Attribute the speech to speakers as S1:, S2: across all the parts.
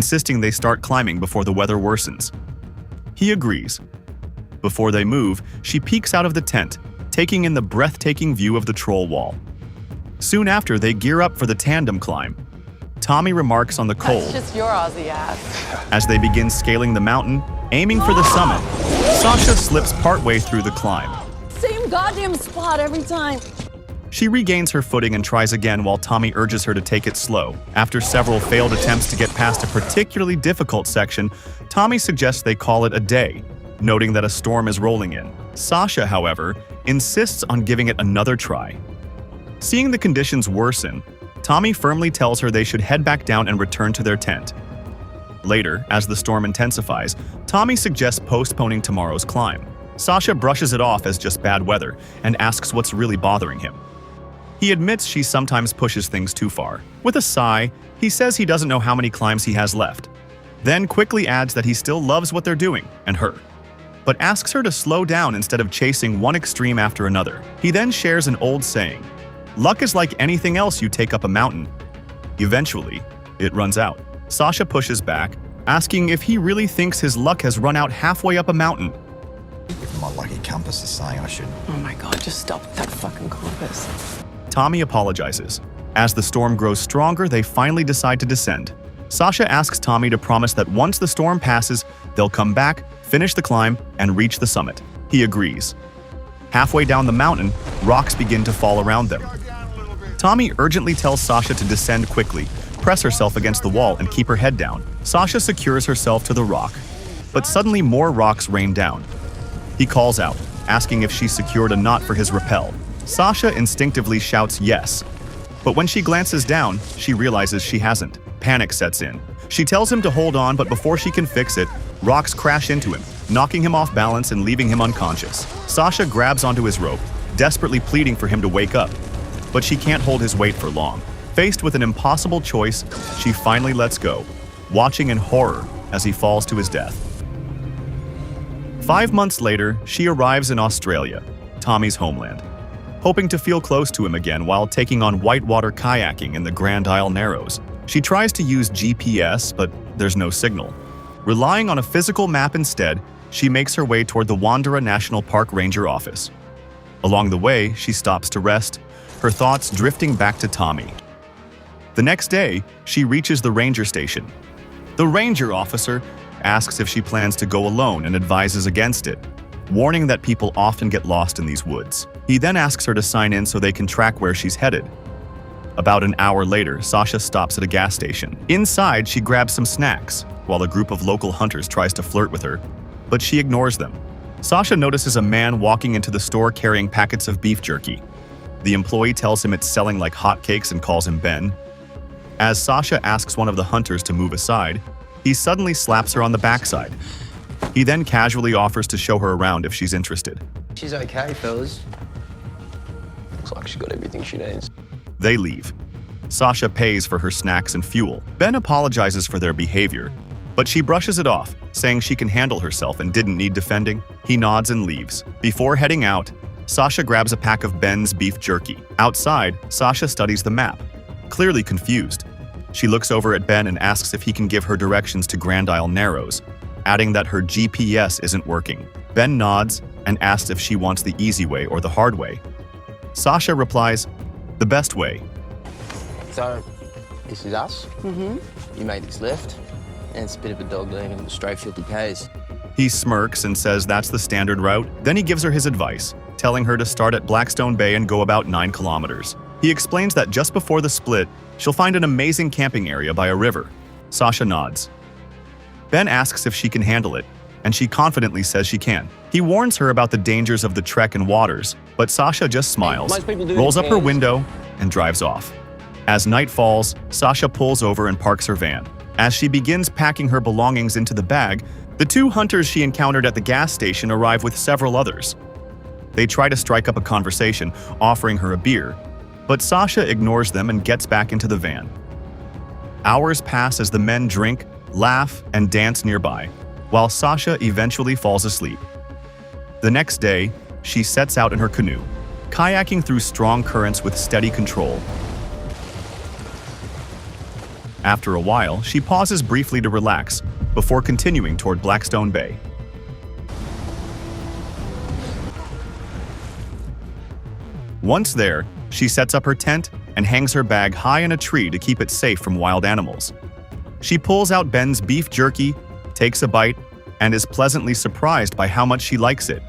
S1: insisting they start climbing before the weather worsens. He agrees. Before they move, she peeks out of the tent, taking in the breathtaking view of the troll wall. Soon after, they gear up for the tandem climb. Tommy remarks on the cold.
S2: That's just your Aussie ass.
S1: As they begin scaling the mountain, aiming for the summit, Sasha slips partway through the climb.
S2: Same goddamn spot every time.
S1: She regains her footing and tries again while Tommy urges her to take it slow. After several failed attempts to get past a particularly difficult section, Tommy suggests they call it a day, noting that a storm is rolling in. Sasha, however, insists on giving it another try. Seeing the conditions worsen, Tommy firmly tells her they should head back down and return to their tent. Later, as the storm intensifies, Tommy suggests postponing tomorrow's climb. Sasha brushes it off as just bad weather and asks what's really bothering him. He admits she sometimes pushes things too far. With a sigh, he says he doesn't know how many climbs he has left, then quickly adds that he still loves what they're doing and her, but asks her to slow down instead of chasing one extreme after another. He then shares an old saying, "Luck is like anything else you take up a mountain. Eventually, it runs out." Sasha pushes back, asking if he really thinks his luck has run out halfway up a mountain.
S3: If my lucky compass is saying I should.
S2: Oh my god, just stop with that fucking compass.
S1: Tommy apologizes. As the storm grows stronger, they finally decide to descend. Sasha asks Tommy to promise that once the storm passes, they'll come back, finish the climb, and reach the summit. He agrees. Halfway down the mountain, rocks begin to fall around them. Tommy urgently tells Sasha to descend quickly, press herself against the wall, and keep her head down. Sasha secures herself to the rock, but suddenly more rocks rain down. He calls out, asking if she secured a knot for his rappel. Sasha instinctively shouts yes, but when she glances down, she realizes she hasn't. Panic sets in. She tells him to hold on, but before she can fix it, rocks crash into him, knocking him off balance and leaving him unconscious. Sasha grabs onto his rope, desperately pleading for him to wake up, but she can't hold his weight for long. Faced with an impossible choice, she finally lets go, watching in horror as he falls to his death. 5 months later, she arrives in Australia, Tommy's homeland, hoping to feel close to him again while taking on whitewater kayaking in the Grand Isle Narrows. She tries to use GPS, but there's no signal. Relying on a physical map instead, she makes her way toward the Wandera National Park Ranger office. Along the way, she stops to rest, her thoughts drifting back to Tommy. The next day, she reaches the ranger station. The ranger officer asks if she plans to go alone and advises against it, warning that people often get lost in these woods. He then asks her to sign in so they can track where she's headed. About an hour later, Sasha stops at a gas station. Inside, she grabs some snacks, while a group of local hunters tries to flirt with her, but she ignores them. Sasha notices a man walking into the store carrying packets of beef jerky. The employee tells him it's selling like hotcakes and calls him Ben. As Sasha asks one of the hunters to move aside, he suddenly slaps her on the backside. He then casually offers to show her around if she's interested.
S4: She's okay, fellas. Looks like she got everything she needs.
S1: They leave. Sasha pays for her snacks and fuel. Ben apologizes for their behavior, but she brushes it off, saying she can handle herself and didn't need defending. He nods and leaves. Before heading out, Sasha grabs a pack of Ben's beef jerky. Outside, Sasha studies the map, clearly confused. She looks over at Ben and asks if he can give her directions to Grand Isle Narrows, adding that her GPS isn't working. Ben nods and asks if she wants the easy way or the hard way. Sasha replies, "The best way."
S4: So, this is us.
S2: Mm-hmm.
S4: You made this left, and it's a bit of a dog leg and a straight 50 Ks.
S1: He smirks and says that's the standard route. Then he gives her his advice, telling her to start at Blackstone Bay and go about 9 kilometers. He explains that just before the split, she'll find an amazing camping area by a river. Sasha nods. Ben asks if she can handle it, and she confidently says she can. He warns her about the dangers of the trek and waters, but Sasha just smiles,
S4: Most people do
S1: rolls up her
S4: depends.
S1: window, and drives off. As night falls, Sasha pulls over and parks her van. As she begins packing her belongings into the bag, the 2 hunters she encountered at the gas station arrive with several others. They try to strike up a conversation, offering her a beer, but Sasha ignores them and gets back into the van. Hours pass as the men drink, laugh, and dance nearby, while Sasha eventually falls asleep. The next day, she sets out in her canoe, kayaking through strong currents with steady control. After a while, she pauses briefly to relax before continuing toward Blackstone Bay. Once there, she sets up her tent and hangs her bag high in a tree to keep it safe from wild animals. She pulls out Ben's beef jerky, takes a bite, and is pleasantly surprised by how much she likes it.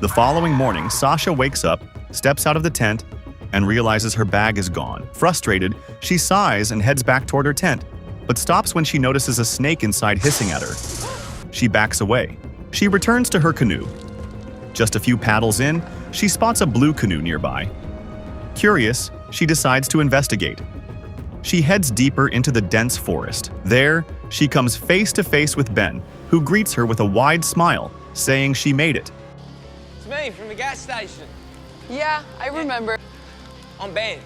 S1: The following morning, Sasha wakes up, steps out of the tent, and realizes her bag is gone. Frustrated, she sighs and heads back toward her tent, but stops when she notices a snake inside hissing at her. She backs away. She returns to her canoe. Just a few paddles in, she spots a blue canoe nearby. Curious, she decides to investigate. She heads deeper into the dense forest. There, she comes face to face with Ben, who greets her with a wide smile, saying she made it.
S5: It's me from the gas station.
S2: Yeah, I remember.
S5: I'm Ben.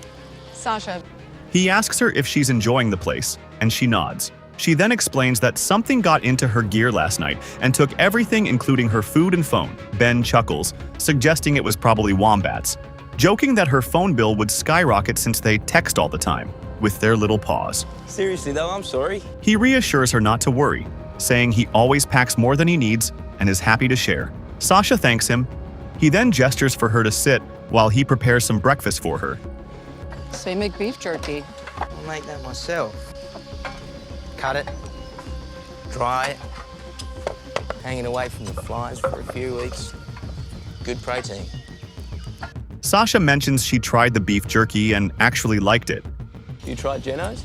S2: Sasha.
S1: He asks her if she's enjoying the place, and she nods. She then explains that something got into her gear last night and took everything including her food and phone. Ben chuckles, suggesting it was probably wombats, joking that her phone bill would skyrocket since they text all the time, with their little paws.
S5: Seriously though, I'm sorry.
S1: He reassures her not to worry, saying he always packs more than he needs and is happy to share. Sasha thanks him. He then gestures for her to sit while he prepares some breakfast for her.
S2: So you make beef jerky.
S5: I'll make that myself. Cut it, dry it, hanging away from the flies for a few weeks. Good protein.
S1: Sasha mentions she tried the beef jerky and actually liked it.
S5: You tried Geno's?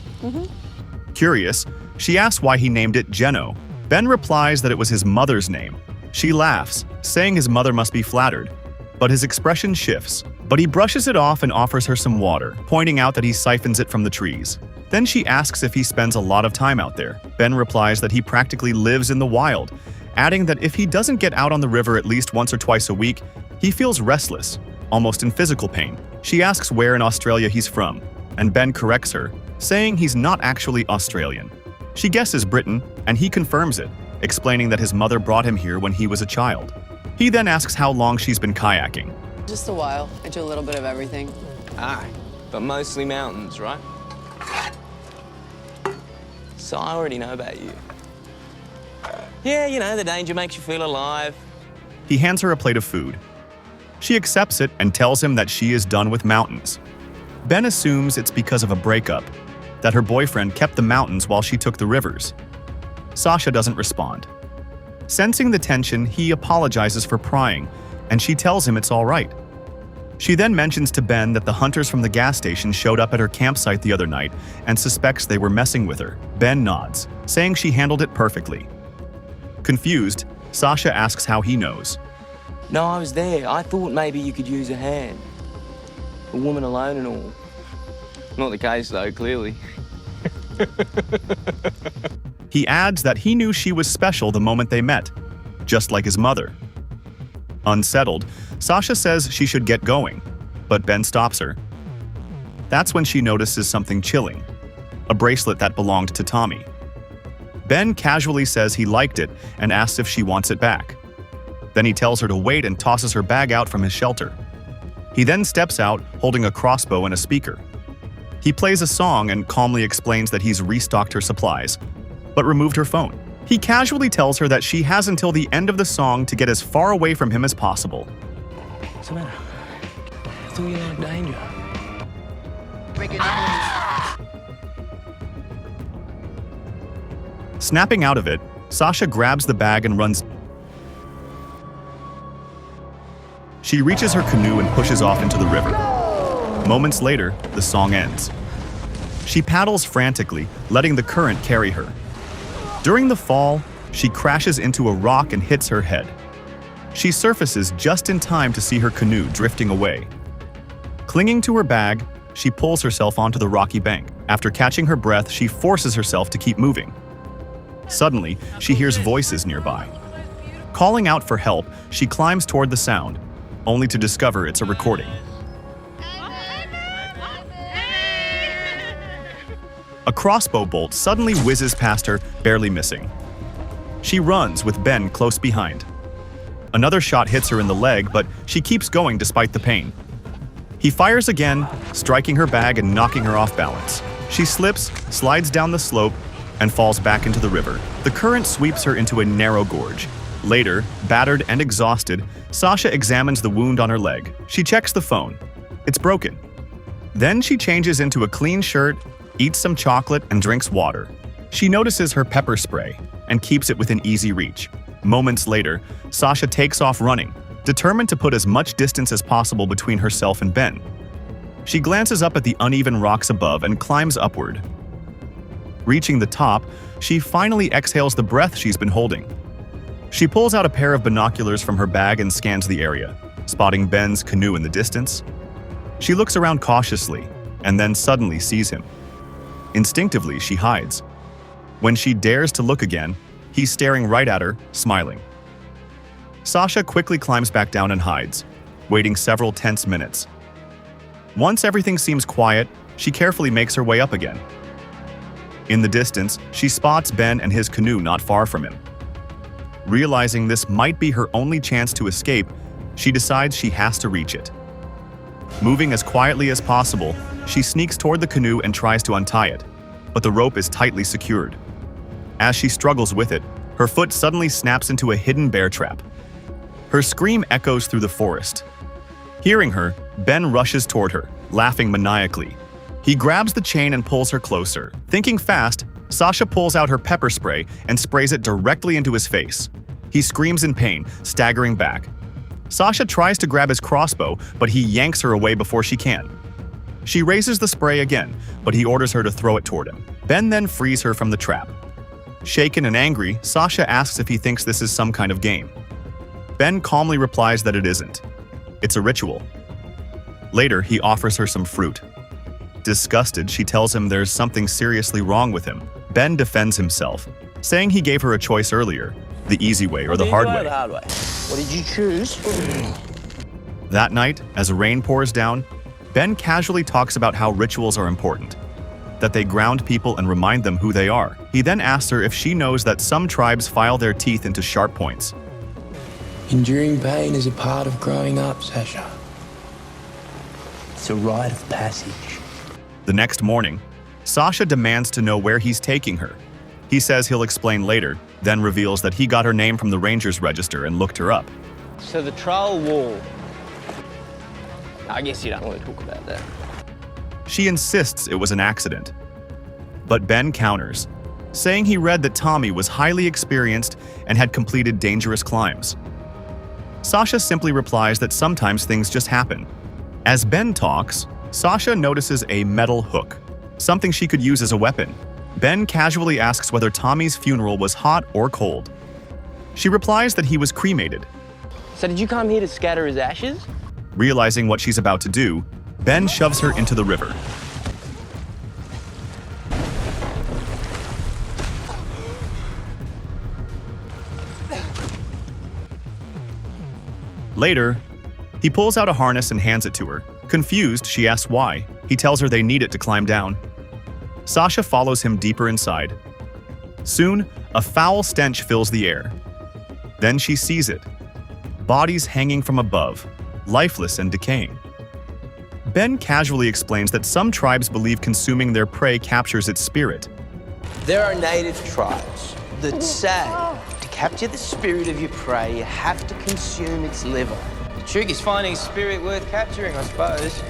S1: Curious, she asks why he named it Geno. Ben replies that it was his mother's name. She laughs, saying his mother must be flattered, but his expression shifts. But he brushes it off and offers her some water, pointing out that he siphons it from the trees. Then she asks if he spends a lot of time out there. Ben replies that he practically lives in the wild, adding that if he doesn't get out on the river at least once or twice a week, he feels restless, almost in physical pain. She asks where in Australia he's from, and Ben corrects her, saying he's not actually Australian. She guesses Britain, and he confirms it, explaining that his mother brought him here when he was a child. He then asks how long she's been kayaking.
S2: Just a while. I do a little bit of everything.
S5: Aye, but mostly mountains, right? So I already know about you. Yeah, you know, the danger makes you feel alive.
S1: He hands her a plate of food. She accepts it and tells him that she is done with mountains. Ben assumes it's because of a breakup, that her boyfriend kept the mountains while she took the rivers. Sasha doesn't respond. Sensing the tension, he apologizes for prying, and she tells him it's all right. She then mentions to Ben that the hunters from the gas station showed up at her campsite the other night and suspects they were messing with her. Ben nods, saying she handled it perfectly. Confused, Sasha asks how he knows.
S5: No, I was there. I thought maybe you could use a hand. A woman alone and all. Not the case, though, clearly.
S1: He adds that he knew she was special the moment they met, just like his mother. Unsettled, Sasha says she should get going, but Ben stops her. That's when she notices something chilling, a bracelet that belonged to Tommy. Ben casually says he liked it and asks if she wants it back. Then he tells her to wait and tosses her bag out from his shelter. He then steps out holding a crossbow and a speaker. He plays a song and calmly explains that he's restocked her supplies, but removed her phone. He casually tells her that she has until the end of the song to get as far away from him as possible.
S5: What's the matter? I thought you liked danger.
S1: Snapping out of it, Sasha grabs the bag and runs. She reaches her canoe and pushes off into the river. Moments later, the song ends. She paddles frantically, letting the current carry her. During the fall, she crashes into a rock and hits her head. She surfaces just in time to see her canoe drifting away. Clinging to her bag, she pulls herself onto the rocky bank. After catching her breath, she forces herself to keep moving. Suddenly, she hears voices nearby. Calling out for help, she climbs toward the sound, only to discover it's a recording. A crossbow bolt suddenly whizzes past her, barely missing. She runs, with Ben close behind. Another shot hits her in the leg, but she keeps going despite the pain. He fires again, striking her bag and knocking her off balance. She slips, slides down the slope, and falls back into the river. The current sweeps her into a narrow gorge. Later, battered and exhausted, Sasha examines the wound on her leg. She checks the phone. It's broken. Then she changes into a clean shirt, eats some chocolate, and drinks water. She notices her pepper spray and keeps it within easy reach. Moments later, Sasha takes off running, determined to put as much distance as possible between herself and Ben. She glances up at the uneven rocks above and climbs upward. Reaching the top, she finally exhales the breath she's been holding. She pulls out a pair of binoculars from her bag and scans the area, spotting Ben's canoe in the distance. She looks around cautiously and then suddenly sees him. Instinctively, she hides. When she dares to look again, he's staring right at her, smiling. Sasha quickly climbs back down and hides, waiting several tense minutes. Once everything seems quiet, she carefully makes her way up again. In the distance, she spots Ben and his canoe not far from him. Realizing this might be her only chance to escape, she decides she has to reach it. Moving as quietly as possible, she sneaks toward the canoe and tries to untie it, but the rope is tightly secured. As she struggles with it, her foot suddenly snaps into a hidden bear trap. Her scream echoes through the forest. Hearing her, Ben rushes toward her, laughing maniacally. He grabs the chain and pulls her closer. Thinking fast, Sasha pulls out her pepper spray and sprays it directly into his face. He screams in pain, staggering back. Sasha tries to grab his crossbow, but he yanks her away before she can. She raises the spray again, but he orders her to throw it toward him. Ben then frees her from the trap. Shaken and angry, Sasha asks if he thinks this is some kind of game. Ben calmly replies that it isn't. It's a ritual. Later, he offers her some fruit. Disgusted, she tells him there's something seriously wrong with him. Ben defends himself, saying he gave her a choice earlier, the easy way or the hard way.
S5: What did you choose?
S1: That night, as rain pours down, Ben casually talks about how rituals are important, that they ground people and remind them who they are. He then asks her if she knows that some tribes file their teeth into sharp points.
S6: Enduring pain is a part of growing up, Sasha. It's a rite of passage.
S1: The next morning, Sasha demands to know where he's taking her. He says he'll explain later, then reveals that he got her name from the Ranger's register and looked her up.
S5: So the trial wall. I guess you don't want to talk about that.
S1: She insists it was an accident. But Ben counters, saying he read that Tommy was highly experienced and had completed dangerous climbs. Sasha simply replies that sometimes things just happen. As Ben talks, Sasha notices a metal hook, something she could use as a weapon. Ben casually asks whether Tommy's funeral was hot or cold. She replies that he was cremated.
S5: So did you come here to scatter his ashes?
S1: Realizing what she's about to do, Ben shoves her into the river. Later, he pulls out a harness and hands it to her. Confused, she asks why. He tells her they need it to climb down. Sasha follows him deeper inside. Soon, a foul stench fills the air. Then she sees it. Bodies hanging from above, lifeless and decaying. Ben casually explains that some tribes believe consuming their prey captures its spirit.
S5: There are native tribes that say to capture the spirit of your prey, you have to consume its liver. The trick is finding a spirit worth capturing, I suppose.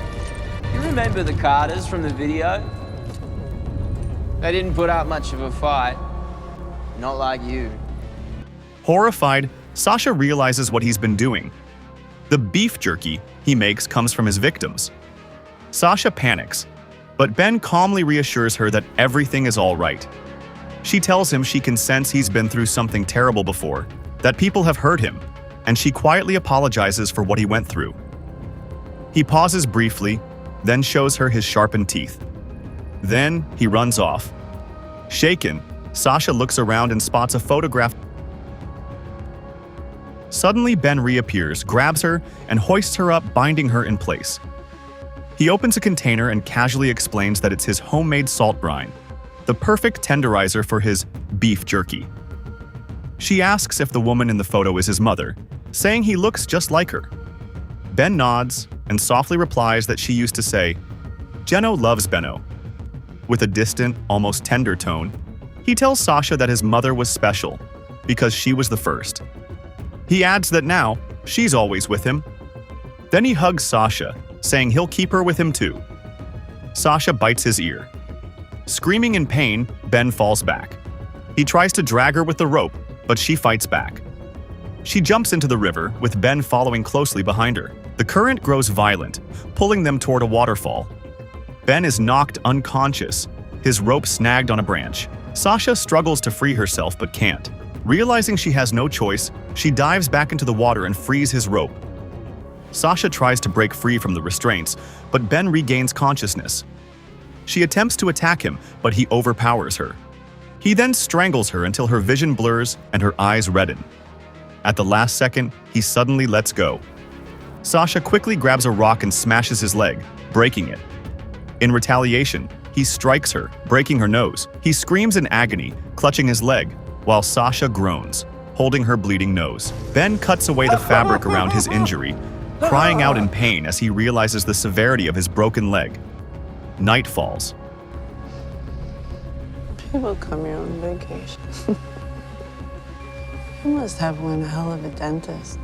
S5: You remember the Carters from the video? They didn't put up much of a fight. Not like you.
S1: Horrified, Sasha realizes what he's been doing. The beef jerky he makes comes from his victims. Sasha panics, but Ben calmly reassures her that everything is all right. She tells him she can sense he's been through something terrible before, that people have hurt him, and she quietly apologizes for what he went through. He pauses briefly, then shows her his sharpened teeth. Then he runs off. Shaken, Sasha looks around and spots a photograph. Suddenly, Ben reappears, grabs her, and hoists her up, binding her in place. He opens a container and casually explains that it's his homemade salt brine, the perfect tenderizer for his beef jerky. She asks if the woman in the photo is his mother, saying he looks just like her. Ben nods and softly replies that she used to say, "Jenno loves Benno," With a distant, almost tender tone, he tells Sasha that his mother was special because she was the first. He adds that now she's always with him. Then he hugs Sasha, saying he'll keep her with him too. Sasha bites his ear. Screaming in pain, Ben falls back. He tries to drag her with the rope, but she fights back. She jumps into the river, with Ben following closely behind her. The current grows violent, pulling them toward a waterfall. Ben is knocked unconscious, his rope snagged on a branch. Sasha struggles to free herself but can't. Realizing she has no choice, she dives back into the water and frees his rope. Sasha tries to break free from the restraints, but Ben regains consciousness. She attempts to attack him, but he overpowers her. He then strangles her until her vision blurs and her eyes redden. At the last second, he suddenly lets go. Sasha quickly grabs a rock and smashes his leg, breaking it. In retaliation, he strikes her, breaking her nose. He screams in agony, clutching his leg, while Sasha groans, holding her bleeding nose. Ben cuts away the fabric around his injury, crying out in pain as he realizes the severity of his broken leg. Night falls.
S2: People come here on vacation. You must have one hell of a dentist.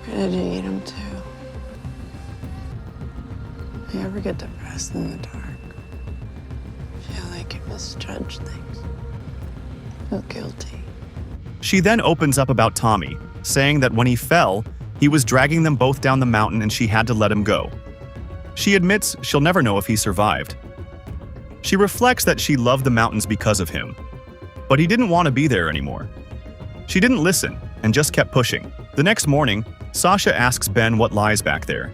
S2: Where did you eat him to? You ever get depressed in the dark? Feel like you misjudge things? Feel guilty?
S1: She then opens up about Tommy, saying that when he fell, he was dragging them both down the mountain and she had to let him go. She admits she'll never know if he survived. She reflects that she loved the mountains because of him, but he didn't want to be there anymore. She didn't listen and just kept pushing. The next morning, Sasha asks Ben what lies back there.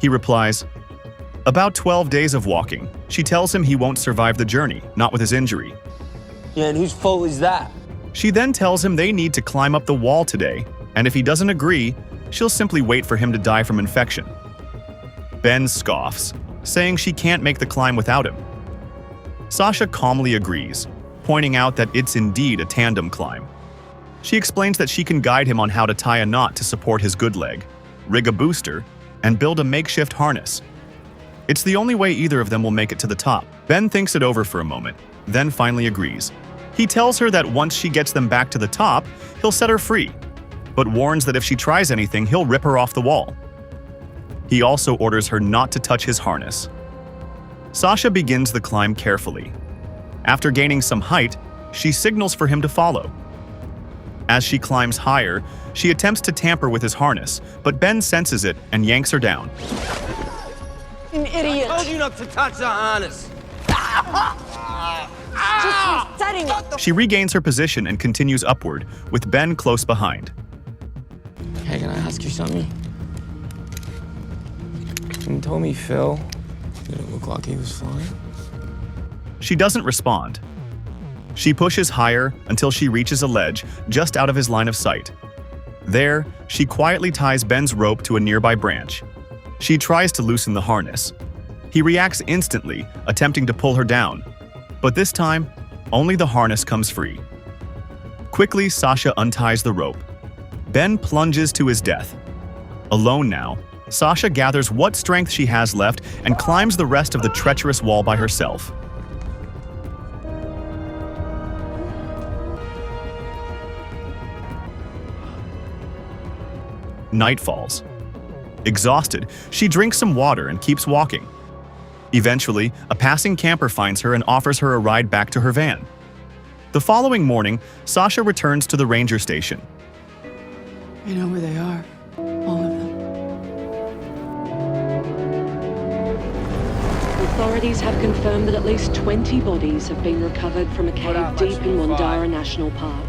S1: He replies, "About 12 days of walking." She tells him he won't survive the journey, not with his injury.
S6: Yeah, and whose fault is that?
S1: She then tells him they need to climb up the wall today, and if he doesn't agree, she'll simply wait for him to die from infection. Ben scoffs, saying she can't make the climb without him. Sasha calmly agrees, pointing out that it's indeed a tandem climb. She explains that she can guide him on how to tie a knot to support his good leg, rig a booster, and build a makeshift harness. It's the only way either of them will make it to the top. Ben thinks it over for a moment, then finally agrees. He tells her that once she gets them back to the top, he'll set her free, but warns that if she tries anything, he'll rip her off the wall. He also orders her not to touch his harness. Sasha begins the climb carefully. After gaining some height, she signals for him to follow. As she climbs higher, she attempts to tamper with his harness, but Ben senses it and yanks her down.
S2: An idiot.
S5: I told you not to touch the harness.
S2: Just resetting it.
S1: She regains her position and continues upward, with Ben close behind.
S6: Hey, can I ask you something? You told me Phil didn't look like he was flying.
S1: She doesn't respond. She pushes higher until she reaches a ledge just out of his line of sight. There, she quietly ties Ben's rope to a nearby branch. She tries to loosen the harness. He reacts instantly, attempting to pull her down. But this time, only the harness comes free. Quickly, Sasha unties the rope. Ben plunges to his death. Alone now, Sasha gathers what strength she has left and climbs the rest of the treacherous wall by herself. Night falls. Exhausted, she drinks some water and keeps walking. Eventually, a passing camper finds her and offers her a ride back to her van. The following morning, Sasha returns to the ranger station.
S2: I know where they are. All of them.
S7: Authorities have confirmed that at least 20 bodies have been recovered from a cave deep in Wandara National Park.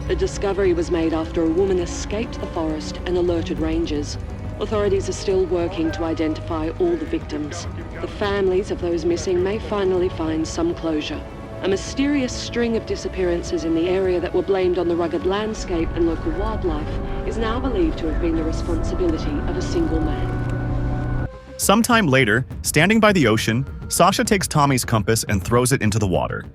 S7: The discovery was made after a woman escaped the forest and alerted rangers. Authorities are still working to identify all the victims. The families of those missing may finally find some closure. A mysterious string of disappearances in the area that were blamed on the rugged landscape and local wildlife is now believed to have been the responsibility of a single man.
S1: Sometime later, standing by the ocean, Sasha takes Tommy's compass and throws it into the water.